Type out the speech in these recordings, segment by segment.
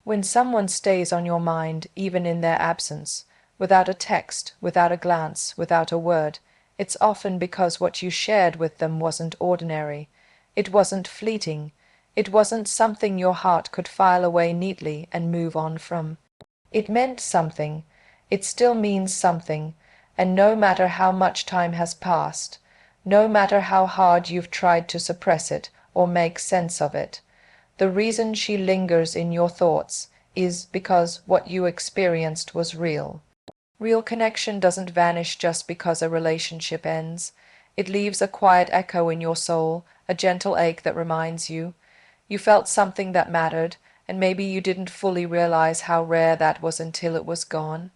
When someone stays on your mind, even in their absence, without a text, without a glance, without a word, it's often because what you shared with them wasn't ordinary. It wasn't fleeting. It wasn't something your heart could file away neatly and move on from. It meant something. It still means something, and no matter how much time has passed, no matter how hard you've tried to suppress it or make sense of it, the reason she lingers in your thoughts is because what you experienced was real. Real connection doesn't vanish just because a relationship ends. It leaves a quiet echo in your soul, a gentle ache that reminds you. You felt something that mattered, and maybe you didn't fully realize how rare that was until it was gone.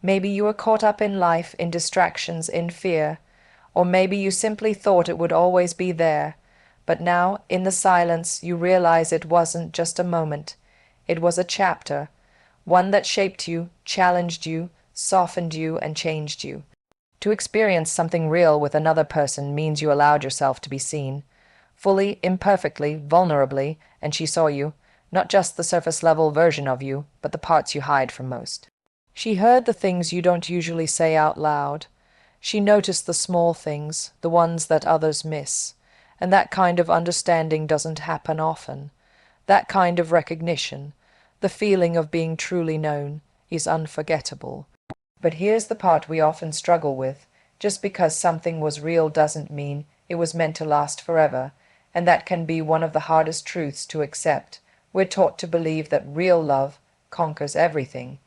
Maybe you were caught up in life, in distractions, in fear, or maybe you simply thought it would always be there. But now, in the silence, you realize it wasn't just a moment. It was a chapter, one that shaped you, challenged you, softened you, and changed you. To experience something real with another person means you allowed yourself to be seen, fully, imperfectly, vulnerably, and she saw you, not just the surface-level version of you, but the parts you hide from most. She heard the things you don't usually say out loud. She noticed the small things, the ones that others miss. And that kind of understanding doesn't happen often. That kind of recognition, the feeling of being truly known, is unforgettable. But here's the part we often struggle with. Just because something was real doesn't mean it was meant to last forever, and that can be one of the hardest truths to accept. We're taught to believe that real love conquers everything,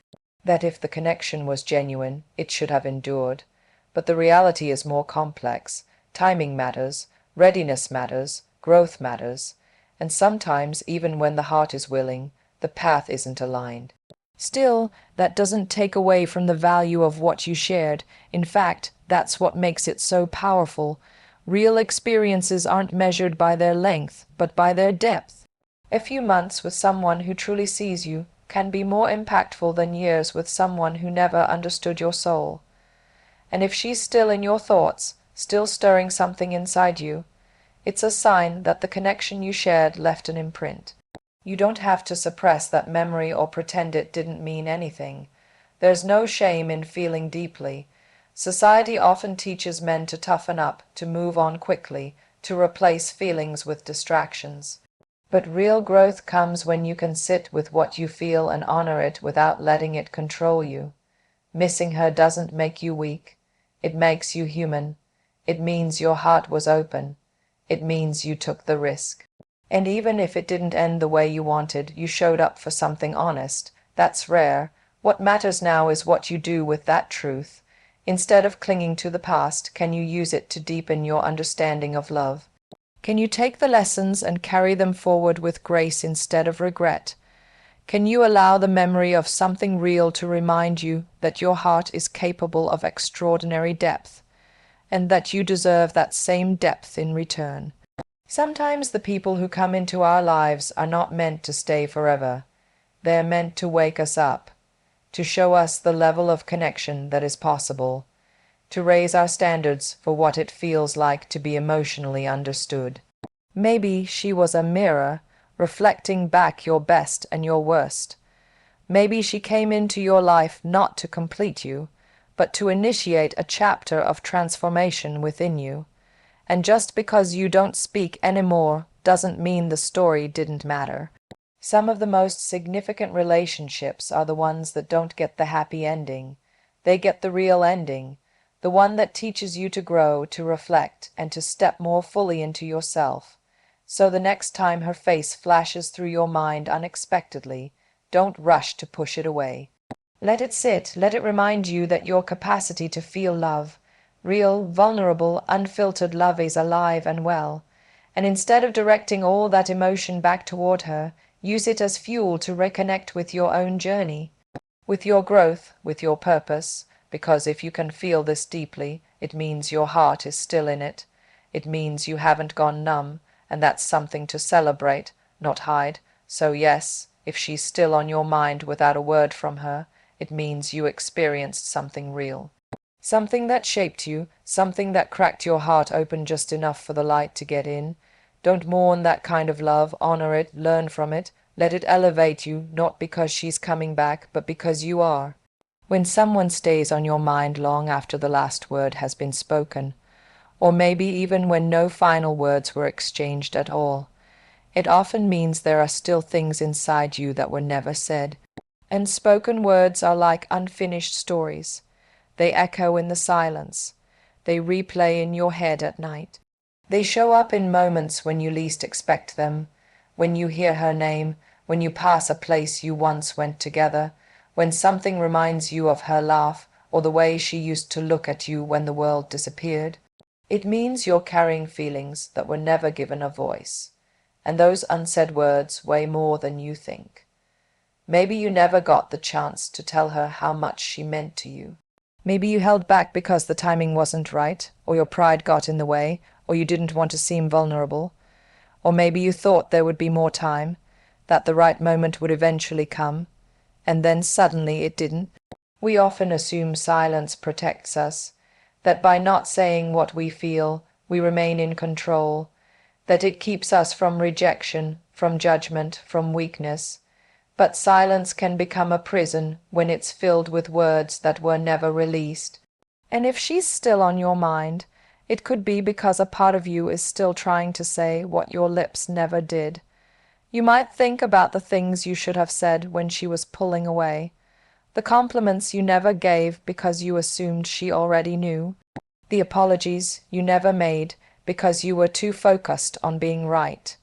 that if the connection was genuine, it should have endured. But the reality is more complex. Timing matters. Readiness matters, growth matters, and sometimes, even when the heart is willing, the path isn't aligned. Still, that doesn't take away from the value of what you shared. In fact, that's what makes it so powerful. Real experiences aren't measured by their length, but by their depth. A few months with someone who truly sees you can be more impactful than years with someone who never understood your soul. And if she's still in your thoughts, still stirring something inside you, it's a sign that the connection you shared left an imprint. You don't have to suppress that memory or pretend it didn't mean anything. There's no shame in feeling deeply. Society often teaches men to toughen up, to move on quickly, to replace feelings with distractions. But real growth comes when you can sit with what you feel and honor it without letting it control you. Missing her doesn't make you weak. It makes you human. It means your heart was open. It means you took the risk. And even if it didn't end the way you wanted, you showed up for something honest. That's rare. What matters now is what you do with that truth. Instead of clinging to the past, can you use it to deepen your understanding of love? Can you take the lessons and carry them forward with grace instead of regret? Can you allow the memory of something real to remind you that your heart is capable of extraordinary depth, and that you deserve that same depth in return? Sometimes the people who come into our lives are not meant to stay forever. They're meant to wake us up, to show us the level of connection that is possible, to raise our standards for what it feels like to be emotionally understood. Maybe she was a mirror, reflecting back your best and your worst. Maybe she came into your life not to complete you, but to initiate a chapter of transformation within you. And just because you don't speak anymore doesn't mean the story didn't matter. Some of the most significant relationships are the ones that don't get the happy ending. They get the real ending, the one that teaches you to grow, to reflect, and to step more fully into yourself. So the next time her face flashes through your mind unexpectedly, don't rush to push it away. Let it sit, let it remind you that your capacity to feel love, real, vulnerable, unfiltered love, is alive and well. And instead of directing all that emotion back toward her, use it as fuel to reconnect with your own journey, with your growth, with your purpose, because if you can feel this deeply, it means your heart is still in it. It means you haven't gone numb, and that's something to celebrate, not hide. So yes, if she's still on your mind without a word from her, it means you experienced something real. Something that shaped you, something that cracked your heart open just enough for the light to get in. Don't mourn that kind of love, honor it, learn from it, Let it elevate you, not because she's coming back, but because you are. When someone stays on your mind long after the last word has been spoken, or maybe even when no final words were exchanged at all, it often means there are still things inside you that were never said. And spoken words are like unfinished stories. They echo in the silence. They replay in your head at night. They show up in moments when you least expect them, when you hear her name, when you pass a place you once went together, when something reminds you of her laugh or the way she used to look at you when the world disappeared. It means you're carrying feelings that were never given a voice, and those unsaid words weigh more than you think. Maybe you never got the chance to tell her how much she meant to you. Maybe you held back because the timing wasn't right, or your pride got in the way, or you didn't want to seem vulnerable. Or maybe you thought there would be more time, that the right moment would eventually come, and then suddenly it didn't. We often assume silence protects us, that by not saying what we feel, we remain in control, that it keeps us from rejection, from judgment, from weakness. But silence can become a prison when it's filled with words that were never released. And if she's still on your mind, it could be because a part of you is still trying to say what your lips never did. You might think about the things you should have said when she was pulling away, the compliments you never gave because you assumed she already knew, the apologies you never made because you were too focused on being right,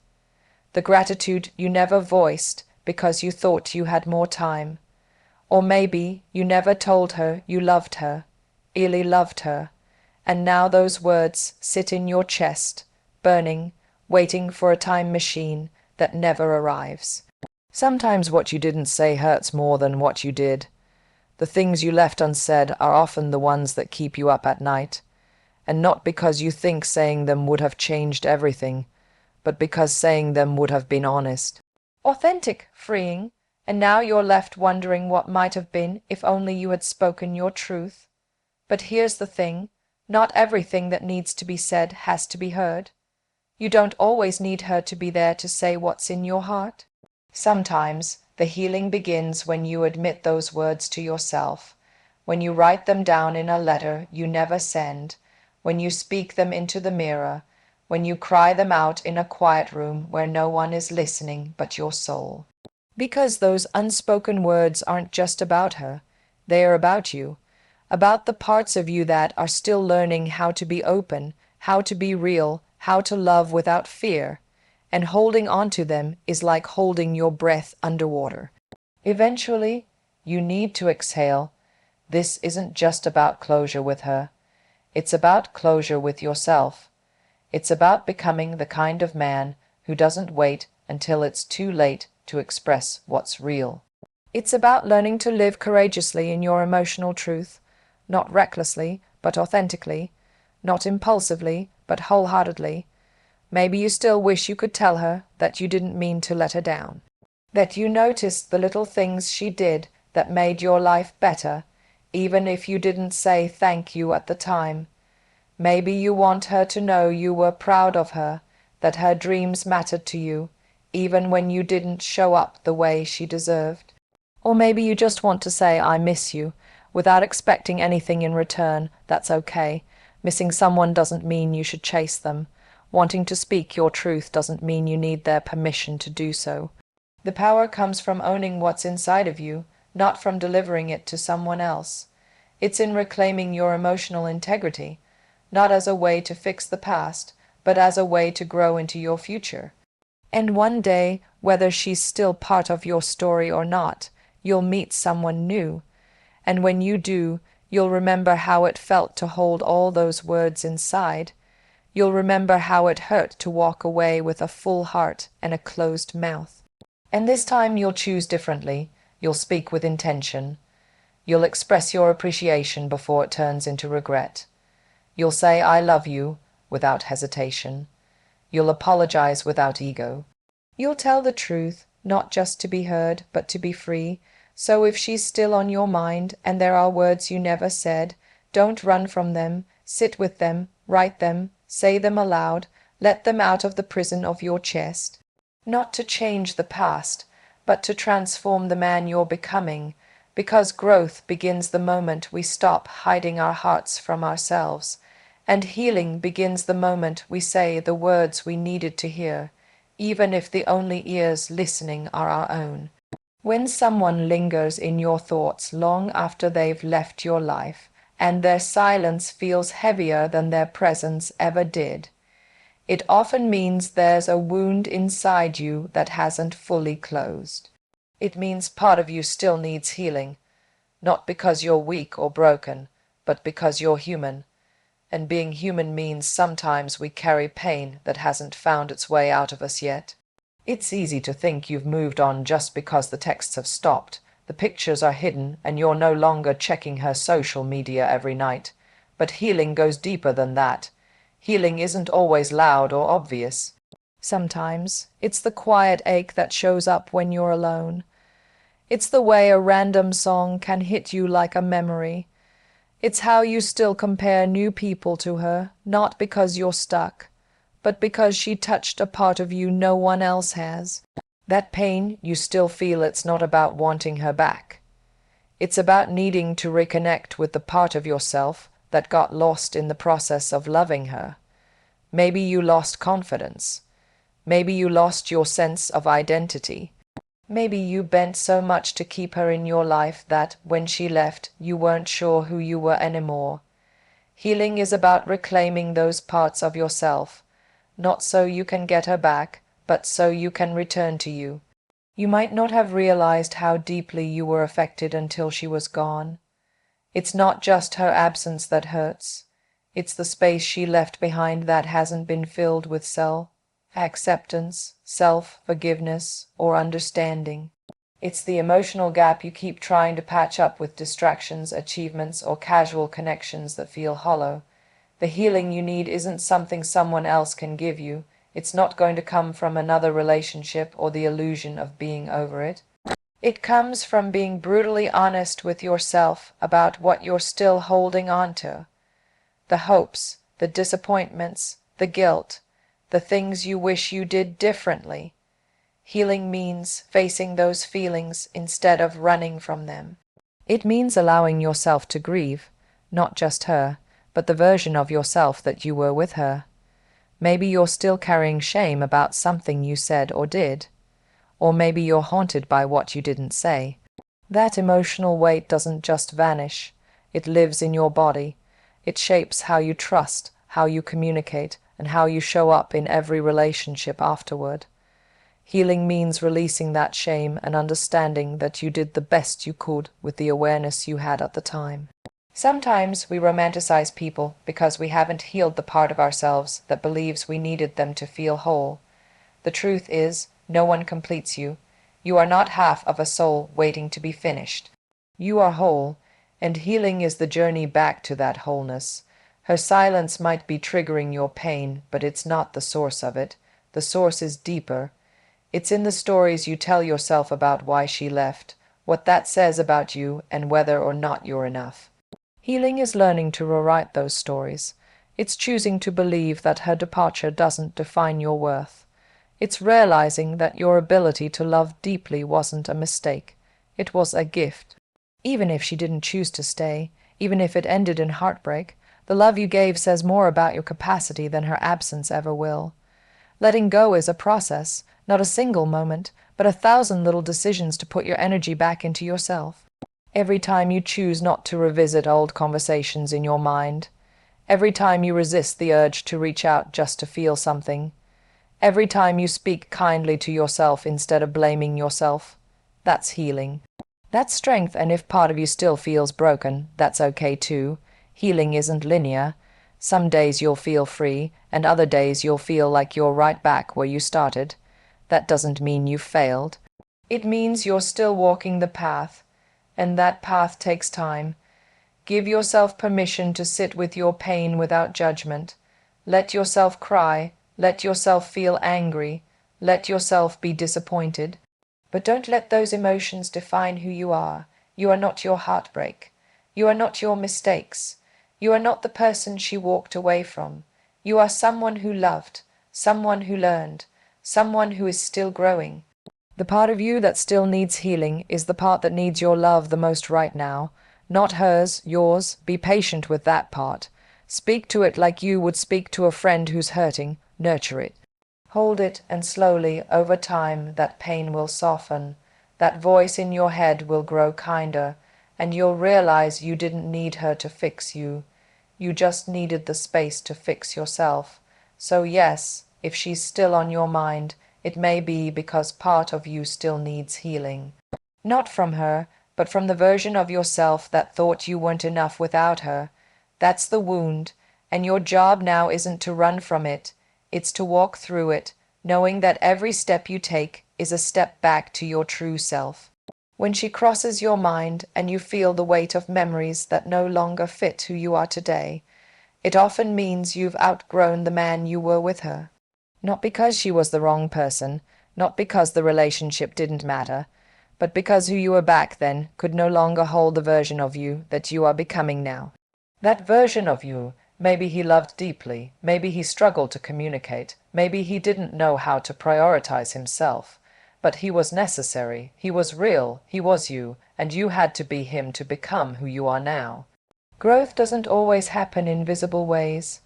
the gratitude you never voiced because you thought you had more time. Or maybe you never told her you loved her, really loved her, and now those words sit in your chest, burning, waiting for a time machine that never arrives. Sometimes what you didn't say hurts more than what you did. The things you left unsaid are often the ones that keep you up at night, and not because you think saying them would have changed everything, but because saying them would have been honest. Authentic, freeing, and now you're left wondering what might have been if only you had spoken your truth. But here's the thing, not everything that needs to be said has to be heard. You don't always need her to be there to say what's in your heart. Sometimes the healing begins when you admit those words to yourself, when you write them down in a letter you never send, when you speak them into the mirror, when you cry them out in a quiet room where no one is listening but your soul. Because those unspoken words aren't just about her, they are about you, about the parts of you that are still learning how to be open, how to be real, how to love without fear, and holding on to them is like holding your breath underwater. Eventually, you need to exhale. This isn't just about closure with her. It's about closure with yourself. It's about becoming the kind of man who doesn't wait until it's too late to express what's real. It's about learning to live courageously in your emotional truth, not recklessly, but authentically, not impulsively, but wholeheartedly. Maybe you still wish you could tell her that you didn't mean to let her down, that you noticed the little things she did that made your life better, even if you didn't say thank you at the time. Maybe you want her to know you were proud of her, that her dreams mattered to you, even when you didn't show up the way she deserved. Or maybe you just want to say, I miss you, without expecting anything in return. That's okay. Missing someone doesn't mean you should chase them. Wanting to speak your truth doesn't mean you need their permission to do so. The power comes from owning what's inside of you, not from delivering it to someone else. It's in reclaiming your emotional integrity, not as a way to fix the past, but as a way to grow into your future. And one day, whether she's still part of your story or not, you'll meet someone new. And when you do, you'll remember how it felt to hold all those words inside. You'll remember how it hurt to walk away with a full heart and a closed mouth. And this time you'll choose differently. You'll speak with intention. You'll express your appreciation before it turns into regret. You'll say, I love you, without hesitation. You'll apologize without ego. You'll tell the truth, not just to be heard, but to be free. So if she's still on your mind, and there are words you never said, don't run from them. Sit with them, write them, say them aloud, let them out of the prison of your chest. Not to change the past, but to transform the man you're becoming, because growth begins the moment we stop hiding our hearts from ourselves, and healing begins the moment we say the words we needed to hear, even if the only ears listening are our own. When someone lingers in your thoughts long after they've left your life, and their silence feels heavier than their presence ever did, it often means there's a wound inside you that hasn't fully closed. It means part of you still needs healing, not because you're weak or broken, but because you're human. And being human means sometimes we carry pain that hasn't found its way out of us yet. It's easy to think you've moved on just because the texts have stopped, the pictures are hidden, and you're no longer checking her social media every night. But healing goes deeper than that. Healing isn't always loud or obvious. Sometimes it's the quiet ache that shows up when you're alone. It's the way a random song can hit you like a memory. It's how you still compare new people to her, not because you're stuck, but because she touched a part of you no one else has. That pain, you still feel it's not about wanting her back. It's about needing to reconnect with the part of yourself that got lost in the process of loving her. Maybe you lost confidence. Maybe you lost your sense of identity. Maybe you bent so much to keep her in your life that, when she left, you weren't sure who you were anymore. Healing is about reclaiming those parts of yourself, not so you can get her back, but so you can return to you. You might not have realized how deeply you were affected until she was gone. It's not just her absence that hurts. It's the space she left behind that hasn't been filled with acceptance, self-forgiveness, or understanding. It's the emotional gap you keep trying to patch up with distractions, achievements, or casual connections that feel hollow. The healing you need isn't something someone else can give you. It's not going to come from another relationship or the illusion of being over it. It comes from being brutally honest with yourself about what you're still holding on to. The hopes, the disappointments, the guilt, the things you wish you did differently. Healing means facing those feelings instead of running from them. It means allowing yourself to grieve, not just her, but the version of yourself that you were with her. Maybe you're still carrying shame about something you said or did, or maybe you're haunted by what you didn't say. That emotional weight doesn't just vanish, it lives in your body. It shapes how you trust, how you communicate, and how you show up in every relationship afterward. Healing means releasing that shame and understanding that you did the best you could with the awareness you had at the time. Sometimes we romanticize people because we haven't healed the part of ourselves that believes we needed them to feel whole. The truth is, no one completes you. You are not half of a soul waiting to be finished. You are whole, and healing is the journey back to that wholeness. Her silence might be triggering your pain, but it's not the source of it. The source is deeper. It's in the stories you tell yourself about why she left, what that says about you, and whether or not you're enough. Healing is learning to rewrite those stories. It's choosing to believe that her departure doesn't define your worth. It's realizing that your ability to love deeply wasn't a mistake. It was a gift. Even if she didn't choose to stay, even if it ended in heartbreak, the love you gave says more about your capacity than her absence ever will. Letting go is a process, not a single moment, but 1,000 little decisions to put your energy back into yourself. Every time you choose not to revisit old conversations in your mind, every time you resist the urge to reach out just to feel something, every time you speak kindly to yourself instead of blaming yourself, that's healing. That's strength, and if part of you still feels broken, that's okay too. Healing isn't linear. Some days you'll feel free, and other days you'll feel like you're right back where you started. That doesn't mean you've failed. It means you're still walking the path, and that path takes time. Give yourself permission to sit with your pain without judgment. Let yourself cry. Let yourself feel angry. Let yourself be disappointed. But don't let those emotions define who you are. You are not your heartbreak. You are not your mistakes. You are not the person she walked away from. You are someone who loved, someone who learned, someone who is still growing. The part of you that still needs healing is the part that needs your love the most right now. Not hers, yours. Be patient with that part. Speak to it like you would speak to a friend who's hurting. Nurture it. Hold it, and slowly, over time, that pain will soften. That voice in your head will grow kinder, and you'll realize you didn't need her to fix you. You just needed the space to fix yourself. So yes, if she's still on your mind, it may be because part of you still needs healing. Not from her, but from the version of yourself that thought you weren't enough without her. That's the wound, and your job now isn't to run from it. It's to walk through it, knowing that every step you take is a step back to your true self. When she crosses your mind and you feel the weight of memories that no longer fit who you are today, it often means you've outgrown the man you were with her. Not because she was the wrong person, not because the relationship didn't matter, but because who you were back then could no longer hold the version of you that you are becoming now. That version of you, maybe he loved deeply, maybe he struggled to communicate, maybe he didn't know how to prioritize himself. But he was necessary, he was real, he was you, and you had to be him to become who you are now. Growth doesn't always happen in visible ways.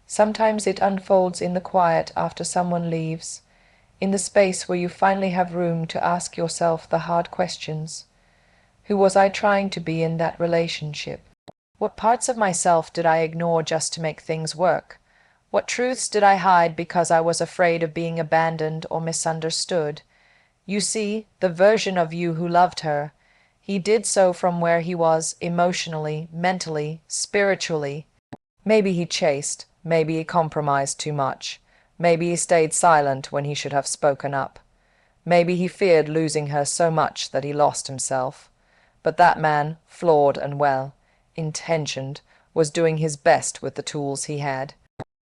Sometimes it unfolds in the quiet after someone leaves, in the space where you finally have room to ask yourself the hard questions. Who was I trying to be in that relationship? What parts of myself did I ignore just to make things work? What truths did I hide because I was afraid of being abandoned or misunderstood? You see, the version of you who loved her, he did so from where he was emotionally, mentally, spiritually. Maybe he chased, maybe he compromised too much, maybe he stayed silent when he should have spoken up. Maybe he feared losing her so much that he lost himself. But that man, flawed and well-intentioned, was doing his best with the tools he had.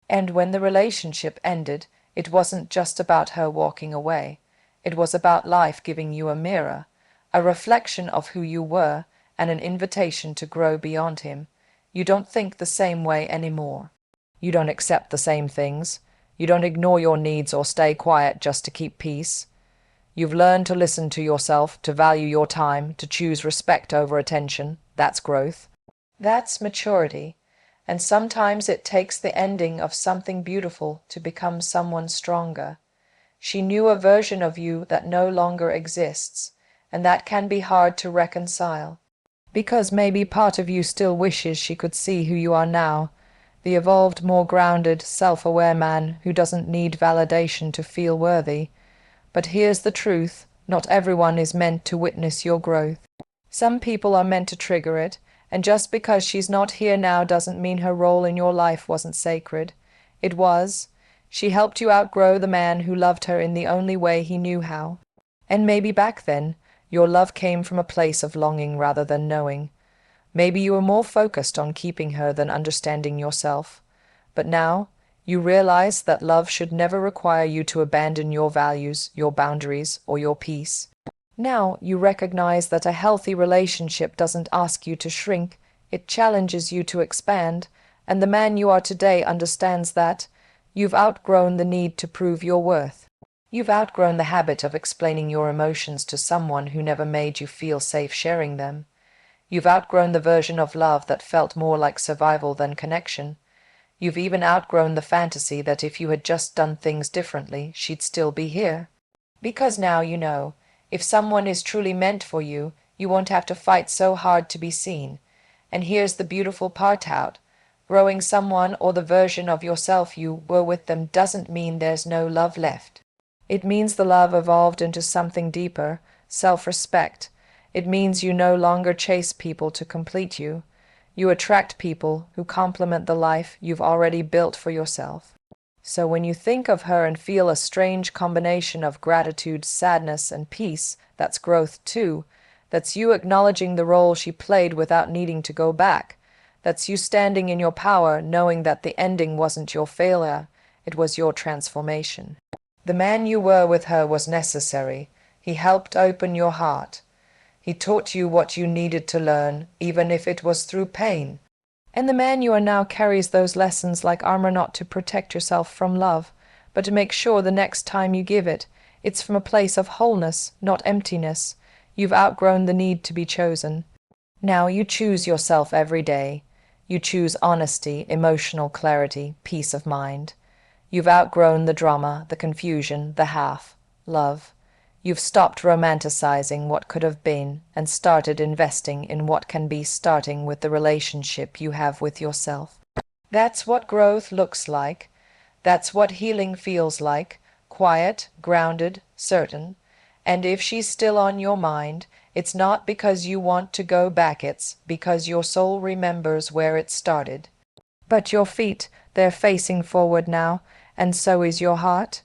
And when the relationship ended, it wasn't just about her walking away. It was about life giving you a mirror, a reflection of who you were, and an invitation to grow beyond him. You don't think the same way anymore. You don't accept the same things. You don't ignore your needs or stay quiet just to keep peace. You've learned to listen to yourself, to value your time, to choose respect over attention. That's growth. That's maturity. And sometimes it takes the ending of something beautiful to become someone stronger. She knew a version of you that no longer exists, and that can be hard to reconcile. Because maybe part of you still wishes she could see who you are now, the evolved, more grounded, self-aware man who doesn't need validation to feel worthy. But here's the truth, not everyone is meant to witness your growth. Some people are meant to trigger it, and just because she's not here now doesn't mean her role in your life wasn't sacred. It was. She helped you outgrow the man who loved her in the only way he knew how. And maybe back then, your love came from a place of longing rather than knowing. Maybe you were more focused on keeping her than understanding yourself. But now, you realize that love should never require you to abandon your values, your boundaries, or your peace. Now you recognize that a healthy relationship doesn't ask you to shrink, it challenges you to expand, and the man you are today understands that. You've outgrown the need to prove your worth. You've outgrown the habit of explaining your emotions to someone who never made you feel safe sharing them. You've outgrown the version of love that felt more like survival than connection. You've even outgrown the fantasy that if you had just done things differently, she'd still be here. Because now you know, if someone is truly meant for you, you won't have to fight so hard to be seen. And here's the beautiful part out. Growing someone or the version of yourself you were with them doesn't mean there's no love left. It means the love evolved into something deeper, self-respect. It means you no longer chase people to complete you. You attract people who complement the life you've already built for yourself. So when you think of her and feel a strange combination of gratitude, sadness, and peace, that's growth too. That's you acknowledging the role she played without needing to go back. That's you standing in your power, knowing that the ending wasn't your failure, it was your transformation. The man you were with her was necessary. He helped open your heart. He taught you what you needed to learn, even if it was through pain. And the man you are now carries those lessons like armor, not to protect yourself from love, but to make sure the next time you give it, It's from a place of wholeness, not emptiness. You've outgrown the need to be chosen. Now you choose yourself every day. You choose honesty, emotional clarity, peace of mind. You've outgrown the drama, the confusion, the half-love. You've stopped romanticizing what could have been and started investing in what can be, starting with the relationship you have with yourself. That's what growth looks like. That's what healing feels like. Quiet, grounded, certain. And if she's still on your mind, it's not because you want to go back, it's because your soul remembers where it started. But your feet, they're facing forward now, and so is your heart.